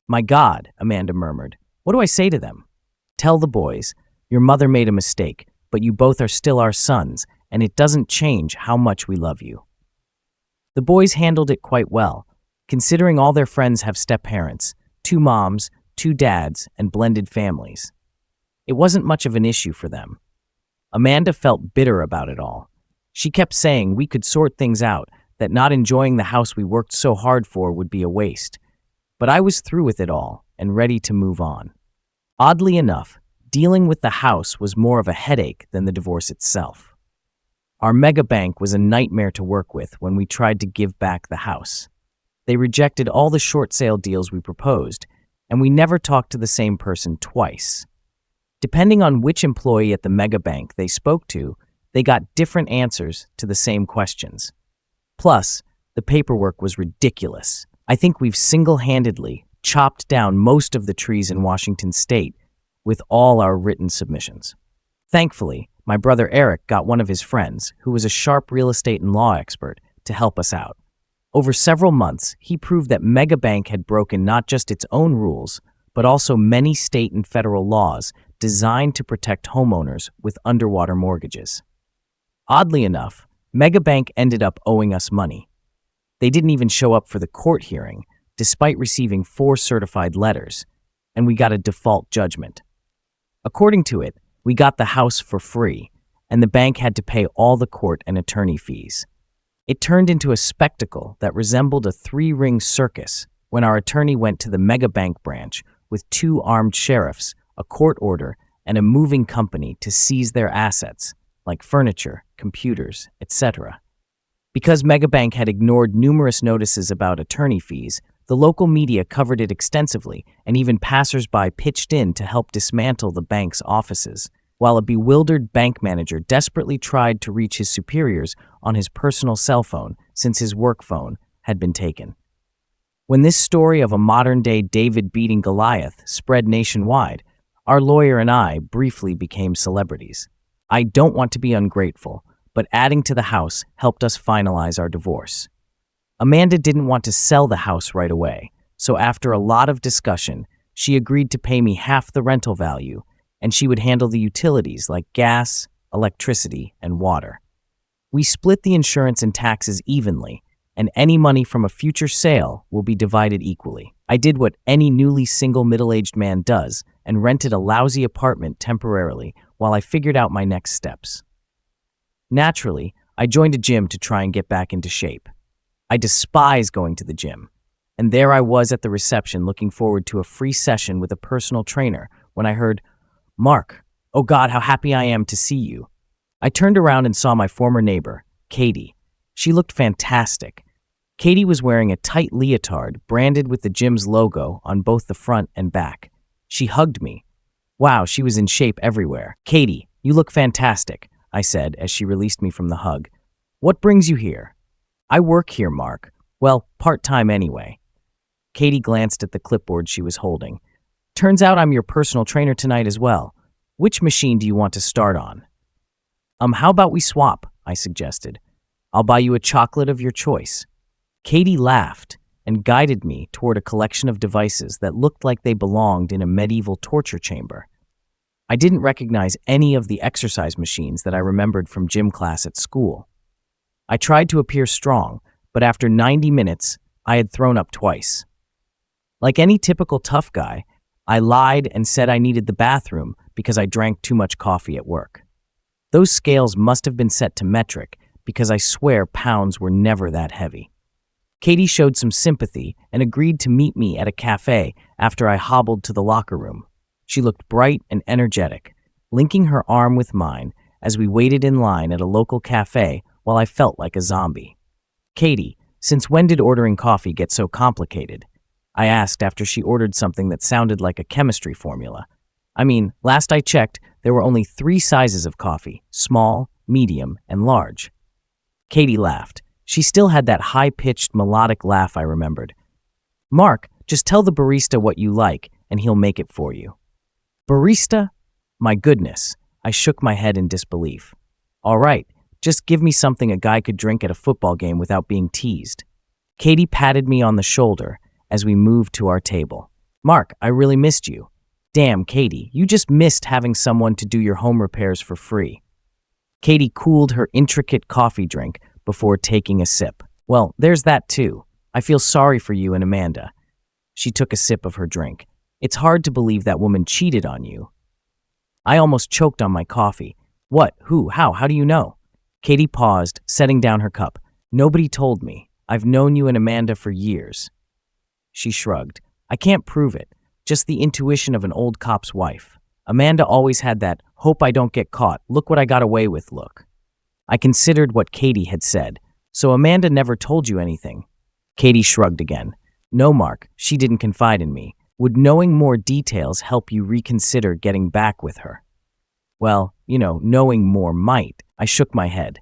My God, Amanda murmured. What do I say to them? Tell the boys, your mother made a mistake, but you both are still our sons, and it doesn't change how much we love you. The boys handled it quite well, considering all their friends have step-parents, 2 moms, 2 dads, and blended families. It wasn't much of an issue for them. Amanda felt bitter about it all. She kept saying we could sort things out, that not enjoying the house we worked so hard for would be a waste. But I was through with it all and ready to move on. Oddly enough, dealing with the house was more of a headache than the divorce itself. Our mega bank was a nightmare to work with when we tried to give back the house. They rejected all the short sale deals we proposed, and we never talked to the same person twice. Depending on which employee at the mega bank they spoke to, they got different answers to the same questions. Plus, the paperwork was ridiculous. I think we've single-handedly chopped down most of the trees in Washington state with all our written submissions. Thankfully, my brother Eric got one of his friends, who was a sharp real estate and law expert, to help us out. Over several months, he proved that Megabank had broken not just its own rules, but also many state and federal laws designed to protect homeowners with underwater mortgages. Oddly enough, Megabank ended up owing us money. They didn't even show up for the court hearing, despite receiving 4 certified letters, and we got a default judgment. According to it, we got the house for free, and the bank had to pay all the court and attorney fees. It turned into a spectacle that resembled a 3-ring circus when our attorney went to the Megabank branch with 2 armed sheriffs, a court order, and a moving company to seize their assets, like furniture, computers, etc. Because Megabank had ignored numerous notices about attorney fees, the local media covered it extensively, and even passers-by pitched in to help dismantle the bank's offices. while a bewildered bank manager desperately tried to reach his superiors on his personal cell phone since his work phone had been taken. When this story of a modern-day David beating Goliath spread nationwide, our lawyer and I briefly became celebrities. I don't want to be ungrateful, but adding to the house helped us finalize our divorce. Amanda didn't want to sell the house right away, so after a lot of discussion, she agreed to pay me half the rental value, and she would handle the utilities like gas, electricity, and water. We split the insurance and taxes evenly, and any money from a future sale will be divided equally. I did what any newly single middle-aged man does and rented a lousy apartment temporarily while I figured out my next steps. Naturally, I joined a gym to try and get back into shape. I despise going to the gym. And there I was at the reception looking forward to a free session with a personal trainer when I heard, "Mark, oh God, how happy I am to see you." I turned around and saw my former neighbor, Katie. She looked fantastic. Katie was wearing a tight leotard branded with the gym's logo on both the front and back. She hugged me. Wow, she was in shape everywhere. "Katie, you look fantastic," I said as she released me from the hug. "What brings you here?" "I work here, Mark. Well, part-time anyway." Katie glanced at the clipboard she was holding. "Turns out I'm your personal trainer tonight as well. Which machine do you want to start on?" How about we swap?" I suggested. "I'll buy you a chocolate of your choice." Katie laughed and guided me toward a collection of devices that looked like they belonged in a medieval torture chamber. I didn't recognize any of the exercise machines that I remembered from gym class at school. I tried to appear strong, but after 90 minutes, I had thrown up twice. Like any typical tough guy, I lied and said I needed the bathroom because I drank too much coffee at work. Those scales must have been set to metric because I swear pounds were never that heavy. Katie showed some sympathy and agreed to meet me at a cafe after I hobbled to the locker room. She looked bright and energetic, linking her arm with mine as we waited in line at a local cafe while I felt like a zombie. "Katie, since when did ordering coffee get so complicated?" I asked after she ordered something that sounded like a chemistry formula. I mean, last I checked, there were only 3 sizes of coffee: small, medium, and large. Katie laughed. She still had that high-pitched, melodic laugh I remembered. "Mark, just tell the barista what you like, and he'll make it for you." "Barista? My goodness." I shook my head in disbelief. "All right, just give me something a guy could drink at a football game without being teased." Katie patted me on the shoulder as we moved to our table. "Mark, I really missed you." "Damn, Katie, you just missed having someone to do your home repairs for free." Katie cooled her intricate coffee drink before taking a sip. "Well, there's that too. I feel sorry for you and Amanda." She took a sip of her drink. "It's hard to believe that woman cheated on you." I almost choked on my coffee. "What? Who? How do you know?" Katie paused, setting down her cup. "Nobody told me. I've known you and Amanda for years." She shrugged. "I can't prove it. Just the intuition of an old cop's wife. Amanda always had that, hope I don't get caught, look what I got away with look." I considered what Katie had said. "So Amanda never told you anything?" Katie shrugged again. "No, Mark, she didn't confide in me. Would knowing more details help you reconsider getting back with her?" "Well, knowing more might." I shook my head.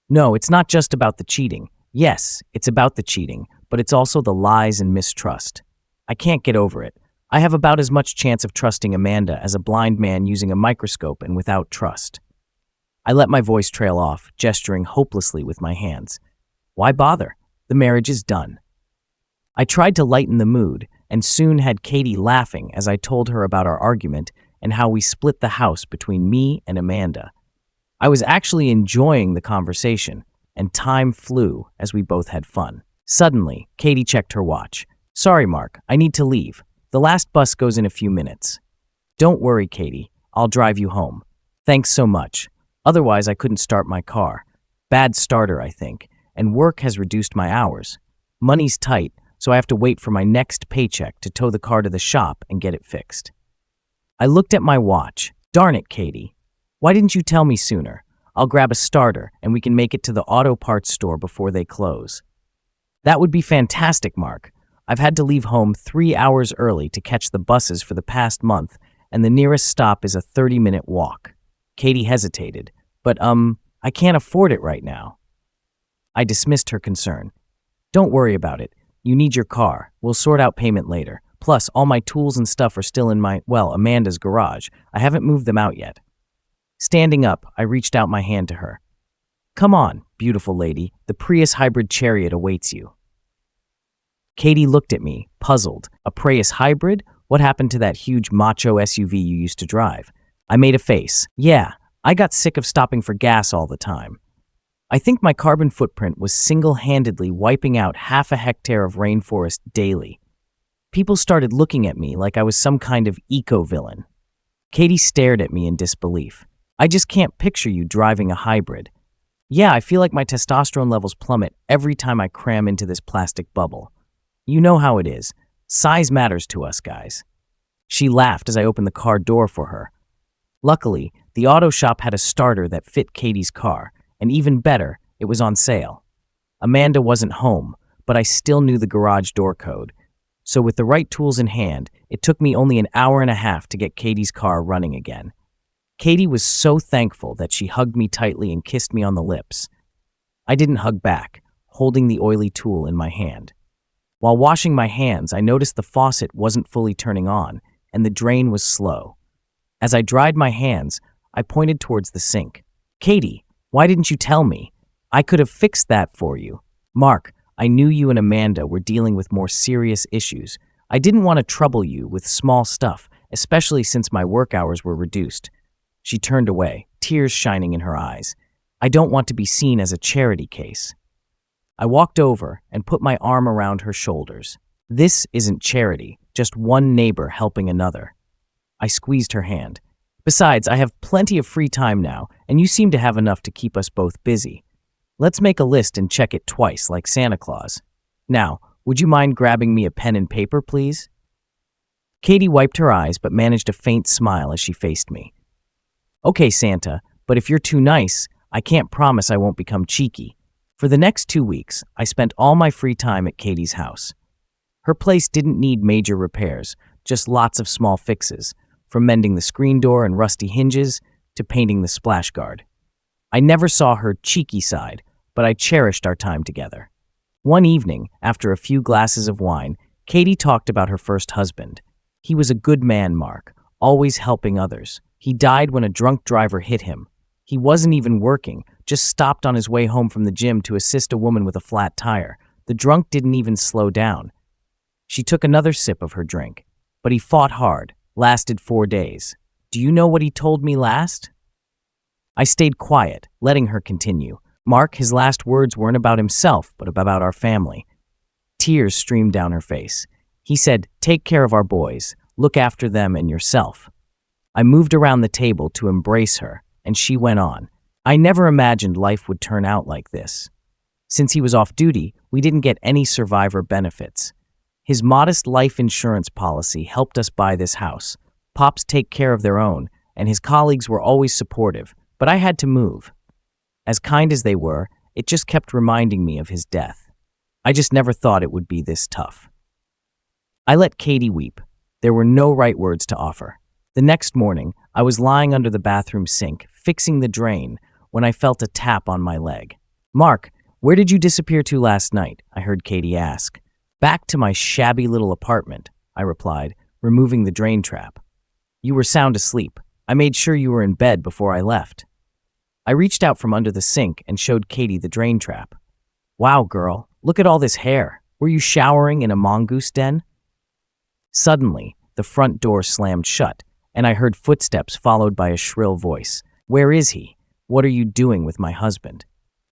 "No, it's not just about the cheating. Yes, it's about the cheating, but it's also the lies and mistrust. I can't get over it. I have about as much chance of trusting Amanda as a blind man using a microscope and without trust." I let my voice trail off, gesturing hopelessly with my hands. Why bother? The marriage is done. I tried to lighten the mood, and soon had Katie laughing as I told her about our argument and how we split the house between me and Amanda. I was actually enjoying the conversation, and time flew as we both had fun. Suddenly, Katie checked her watch. "Sorry, Mark, I need to leave. The last bus goes in a few minutes." "Don't worry, Katie. I'll drive you home." "Thanks so much. Otherwise, I couldn't start my car. Bad starter, I think, and work has reduced my hours. Money's tight, so I have to wait for my next paycheck to tow the car to the shop and get it fixed." I looked at my watch. "Darn it, Katie. Why didn't you tell me sooner? I'll grab a starter, and we can make it to the auto parts store before they close." "That would be fantastic, Mark. I've had to leave home 3 hours early to catch the buses for the past month, and the nearest stop is a 30-minute walk." Katie hesitated. But I can't afford it right now. I dismissed her concern. Don't worry about it. You need your car. We'll sort out payment later. Plus, all my tools and stuff are still in Amanda's garage. I haven't moved them out yet. Standing up, I reached out my hand to her. Come on, beautiful lady. The Prius hybrid chariot awaits you. Katie looked at me, puzzled. A Prius hybrid? What happened to that huge macho SUV you used to drive? I made a face. Yeah, I got sick of stopping for gas all the time. I think my carbon footprint was single-handedly wiping out half a hectare of rainforest daily. People started looking at me like I was some kind of eco-villain. Katie stared at me in disbelief. I just can't picture you driving a hybrid. Yeah, I feel like my testosterone levels plummet every time I cram into this plastic bubble. You know how it is. Size matters to us guys. She laughed as I opened the car door for her. Luckily, the auto shop had a starter that fit Katie's car, and even better, it was on sale. Amanda wasn't home, but I still knew the garage door code. So with the right tools in hand, it took me only an hour and a half to get Katie's car running again. Katie was so thankful that she hugged me tightly and kissed me on the lips. I didn't hug back, holding the oily tool in my hand. While washing my hands, I noticed the faucet wasn't fully turning on, and the drain was slow. As I dried my hands, I pointed towards the sink. Katie, why didn't you tell me? I could have fixed that for you. Mark, I knew you and Amanda were dealing with more serious issues. I didn't want to trouble you with small stuff, especially since my work hours were reduced. She turned away, tears shining in her eyes. I don't want to be seen as a charity case. I walked over and put my arm around her shoulders. This isn't charity, just one neighbor helping another. I squeezed her hand. Besides, I have plenty of free time now, and you seem to have enough to keep us both busy. Let's make a list and check it twice, like Santa Claus. Now, would you mind grabbing me a pen and paper, please? Katie wiped her eyes but managed a faint smile as she faced me. Okay, Santa, but if you're too nice, I can't promise I won't become cheeky. For the next 2 weeks, I spent all my free time at Katie's house. Her place didn't need major repairs, just lots of small fixes, from mending the screen door and rusty hinges to painting the splash guard. I never saw her cheeky side, but I cherished our time together. One evening, after a few glasses of wine, Katie talked about her first husband. He was a good man, Mark, always helping others. He died when a drunk driver hit him. He wasn't even working, just stopped on his way home from the gym to assist a woman with a flat tire. The drunk didn't even slow down. She took another sip of her drink. But he fought hard, lasted 4 days. Do you know what he told me last? I stayed quiet, letting her continue. Mark, his last words weren't about himself, but about our family. Tears streamed down her face. He said, take care of our boys, look after them and yourself. I moved around the table to embrace her, and she went on. I never imagined life would turn out like this. Since he was off duty, we didn't get any survivor benefits. His modest life insurance policy helped us buy this house. Pops take care of their own, and his colleagues were always supportive, but I had to move. As kind as they were, it just kept reminding me of his death. I just never thought it would be this tough. I let Katie weep. There were no right words to offer. The next morning, I was lying under the bathroom sink, fixing the drain, when I felt a tap on my leg. Mark, where did you disappear to last night? I heard Katie ask. Back to my shabby little apartment, I replied, removing the drain trap. You were sound asleep. I made sure you were in bed before I left. I reached out from under the sink and showed Katie the drain trap. Wow, girl, look at all this hair. Were you showering in a mongoose den? Suddenly, the front door slammed shut, and I heard footsteps followed by a shrill voice. Where is he? What are you doing with my husband?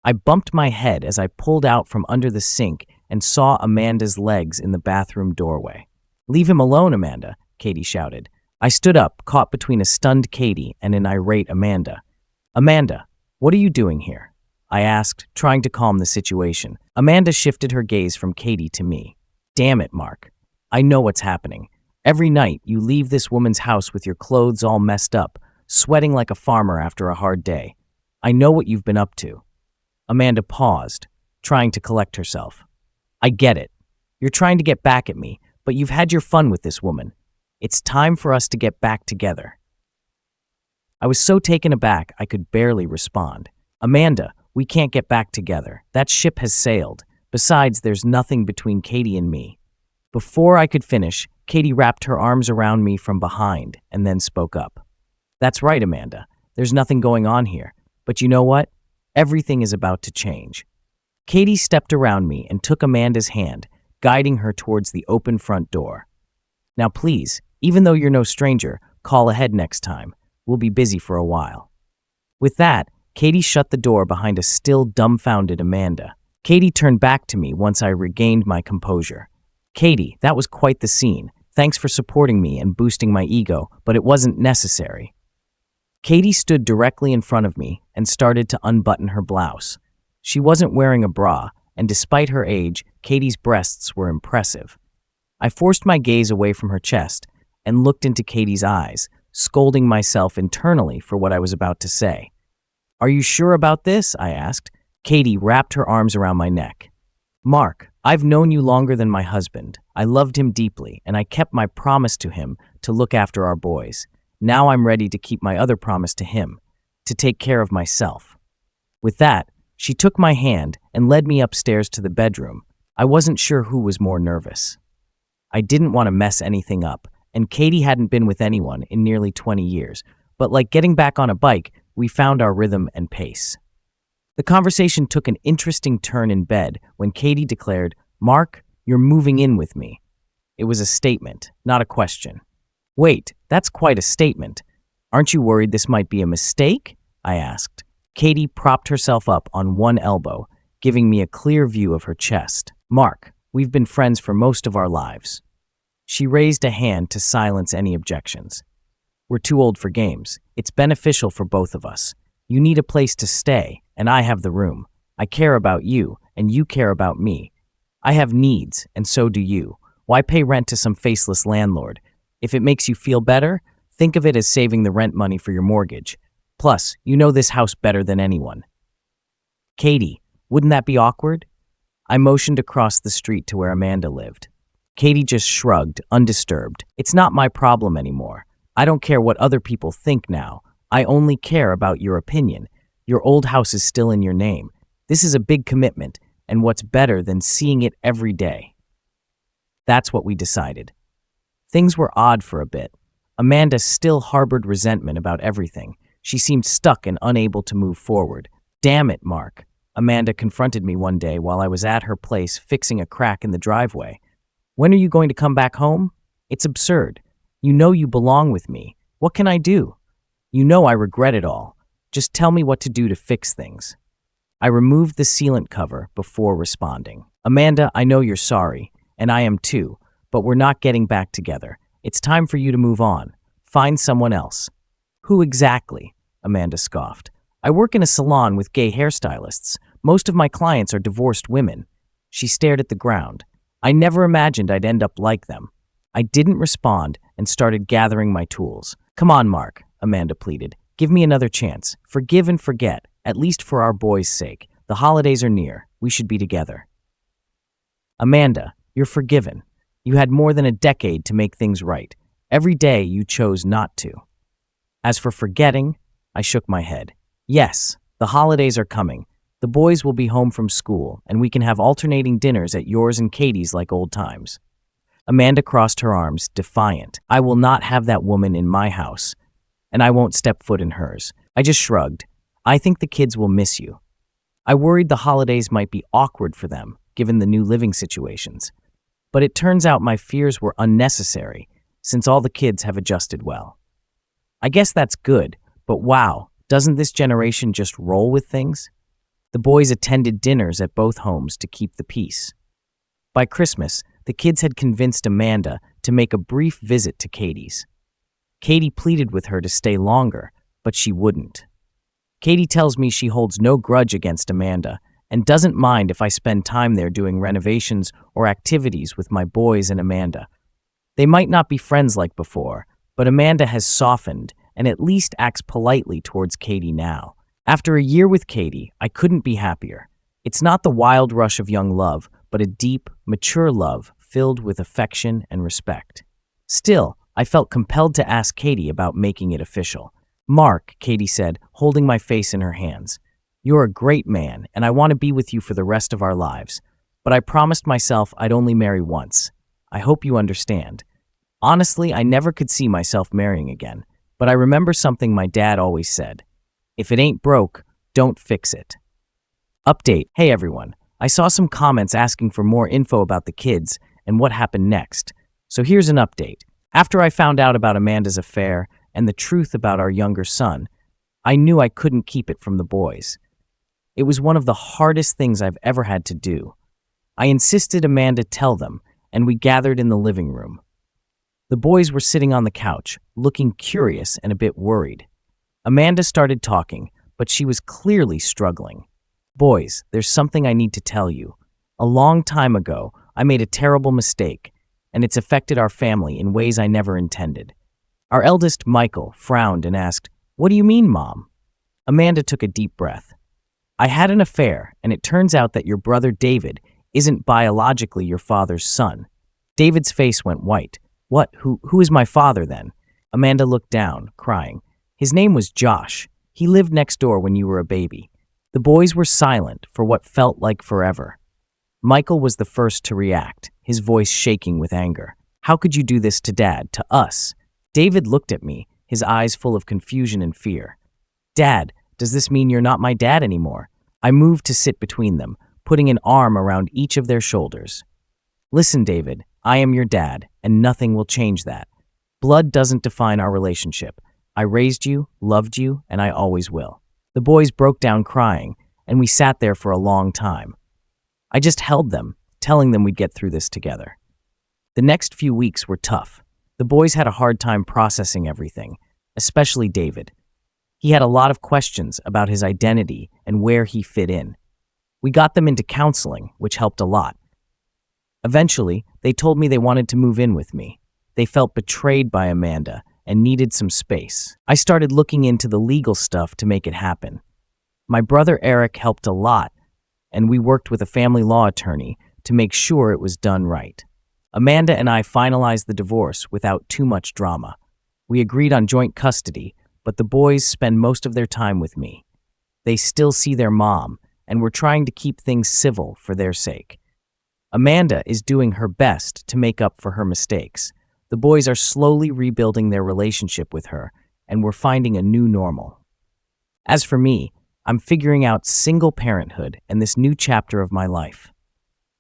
I bumped my head as I pulled out from under the sink and saw Amanda's legs in the bathroom doorway. Leave him alone, Amanda, Katie shouted. I stood up, caught between a stunned Katie and an irate Amanda. Amanda, what are you doing here? I asked, trying to calm the situation. Amanda shifted her gaze from Katie to me. Damn it, Mark. I know what's happening. Every night, you leave this woman's house with your clothes all messed up, sweating like a farmer after a hard day. I know what you've been up to. Amanda paused, trying to collect herself. I get it. You're trying to get back at me, but you've had your fun with this woman. It's time for us to get back together. I was so taken aback I could barely respond. Amanda, we can't get back together. That ship has sailed. Besides, there's nothing between Katie and me. Before I could finish, Katie wrapped her arms around me from behind and then spoke up. That's right, Amanda. There's nothing going on here. But you know what? Everything is about to change. Katie stepped around me and took Amanda's hand, guiding her towards the open front door. Now please, even though you're no stranger, call ahead next time. We'll be busy for a while. With that, Katie shut the door behind a still dumbfounded Amanda. Katie turned back to me once I regained my composure. Katie, that was quite the scene. Thanks for supporting me and boosting my ego, but it wasn't necessary. Katie stood directly in front of me and started to unbutton her blouse. She wasn't wearing a bra, and despite her age, Katie's breasts were impressive. I forced my gaze away from her chest and looked into Katie's eyes, scolding myself internally for what I was about to say. Are you sure about this? I asked. Katie wrapped her arms around my neck. Mark, I've known you longer than my husband. I loved him deeply, and I kept my promise to him to look after our boys. Now I'm ready to keep my other promise to him, to take care of myself. With that, she took my hand and led me upstairs to the bedroom. I wasn't sure who was more nervous. I didn't want to mess anything up, and Katie hadn't been with anyone in nearly 20 years, but like getting back on a bike, we found our rhythm and pace. The conversation took an interesting turn in bed when Katie declared, Mark, you're moving in with me. It was a statement, not a question. Wait, that's quite a statement. Aren't you worried this might be a mistake? I asked. Katie propped herself up on one elbow, giving me a clear view of her chest. Mark, we've been friends for most of our lives. She raised a hand to silence any objections. We're too old for games. It's beneficial for both of us. You need a place to stay, and I have the room. I care about you, and you care about me. I have needs, and so do you. Why pay rent to some faceless landlord? If it makes you feel better, think of it as saving the rent money for your mortgage. Plus, you know this house better than anyone. Katie, wouldn't that be awkward? I motioned across the street to where Amanda lived. Katie just shrugged, undisturbed. It's not my problem anymore. I don't care what other people think now. I only care about your opinion. Your old house is still in your name. This is a big commitment, and what's better than seeing it every day? That's what we decided. Things were odd for a bit. Amanda still harbored resentment about everything. She seemed stuck and unable to move forward. Damn it, Mark. Amanda confronted me one day while I was at her place fixing a crack in the driveway. When are you going to come back home? It's absurd. You know you belong with me. What can I do? You know I regret it all. Just tell me what to do to fix things. I removed the sealant cover before responding. Amanda, I know you're sorry, and I am too, but we're not getting back together. It's time for you to move on. Find someone else. Who exactly? Amanda scoffed. I work in a salon with gay hairstylists. Most of my clients are divorced women. She stared at the ground. I never imagined I'd end up like them. I didn't respond and started gathering my tools. Come on, Mark, Amanda pleaded. Give me another chance. Forgive and forget, at least for our boys' sake. The holidays are near. We should be together. Amanda, you're forgiven. You had more than a decade to make things right. Every day you chose not to. As for forgetting, I shook my head. Yes, the holidays are coming. The boys will be home from school, and we can have alternating dinners at yours and Katie's like old times. Amanda crossed her arms, defiant. I will not have that woman in my house, and I won't step foot in hers. I just shrugged. I think the kids will miss you. I worried the holidays might be awkward for them, given the new living situations. But it turns out my fears were unnecessary, since all the kids have adjusted well. I guess that's good, but wow, doesn't this generation just roll with things? The boys attended dinners at both homes to keep the peace. By Christmas, the kids had convinced Amanda to make a brief visit to Katie's. Katie pleaded with her to stay longer, but she wouldn't. Katie tells me she holds no grudge against Amanda and doesn't mind if I spend time there doing renovations or activities with my boys and Amanda. They might not be friends like before, but Amanda has softened and at least acts politely towards Katie now. After a year with Katie, I couldn't be happier. It's not the wild rush of young love, but a deep, mature love filled with affection and respect. Still, I felt compelled to ask Katie about making it official. Mark, Katie said, holding my face in her hands. You're a great man, and I want to be with you for the rest of our lives. But I promised myself I'd only marry once. I hope you understand. Honestly, I never could see myself marrying again, but I remember something my dad always said. If it ain't broke, don't fix it. Update. Hey everyone. I saw some comments asking for more info about the kids and what happened next. So here's an update. After I found out about Amanda's affair and the truth about our younger son, I knew I couldn't keep it from the boys. It was one of the hardest things I've ever had to do. I insisted Amanda tell them, and we gathered in the living room. The boys were sitting on the couch, looking curious and a bit worried. Amanda started talking, but she was clearly struggling. Boys, there's something I need to tell you. A long time ago, I made a terrible mistake, and it's affected our family in ways I never intended. Our eldest, Michael, frowned and asked, "What do you mean, Mom?" Amanda took a deep breath. I had an affair, and it turns out that your brother David isn't biologically your father's son. David's face went white. What? Who is my father then? Amanda looked down, crying. His name was Josh. He lived next door when you were a baby. The boys were silent for what felt like forever. Michael was the first to react, his voice shaking with anger. How could you do this to Dad, to us? David looked at me, his eyes full of confusion and fear. Dad, does this mean you're not my dad anymore? I moved to sit between them, putting an arm around each of their shoulders. Listen, David, I am your dad, and nothing will change that. Blood doesn't define our relationship. I raised you, loved you, and I always will. The boys broke down crying, and we sat there for a long time. I just held them, telling them we'd get through this together. The next few weeks were tough. The boys had a hard time processing everything, especially David. He had a lot of questions about his identity and where he fit in. We got them into counseling, which helped a lot. Eventually, they told me they wanted to move in with me. They felt betrayed by Amanda and needed some space. I started looking into the legal stuff to make it happen. My brother Eric helped a lot, and we worked with a family law attorney to make sure it was done right. Amanda and I finalized the divorce without too much drama. We agreed on joint custody, but the boys spend most of their time with me. They still see their mom, and we're trying to keep things civil for their sake. Amanda is doing her best to make up for her mistakes. The boys are slowly rebuilding their relationship with her, and we're finding a new normal. As for me, I'm figuring out single parenthood and this new chapter of my life.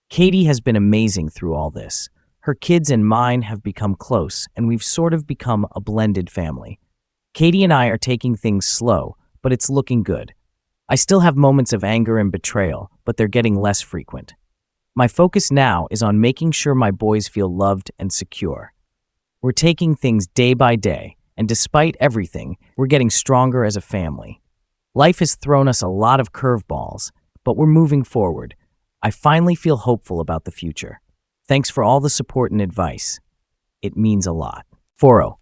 Katie has been amazing through all this. Her kids and mine have become close, and we've sort of become a blended family. Katie and I are taking things slow, but it's looking good. I still have moments of anger and betrayal, but they're getting less frequent. My focus now is on making sure my boys feel loved and secure. We're taking things day by day, and despite everything, we're getting stronger as a family. Life has thrown us a lot of curveballs, but we're moving forward. I finally feel hopeful about the future. Thanks for all the support and advice. It means a lot. 40.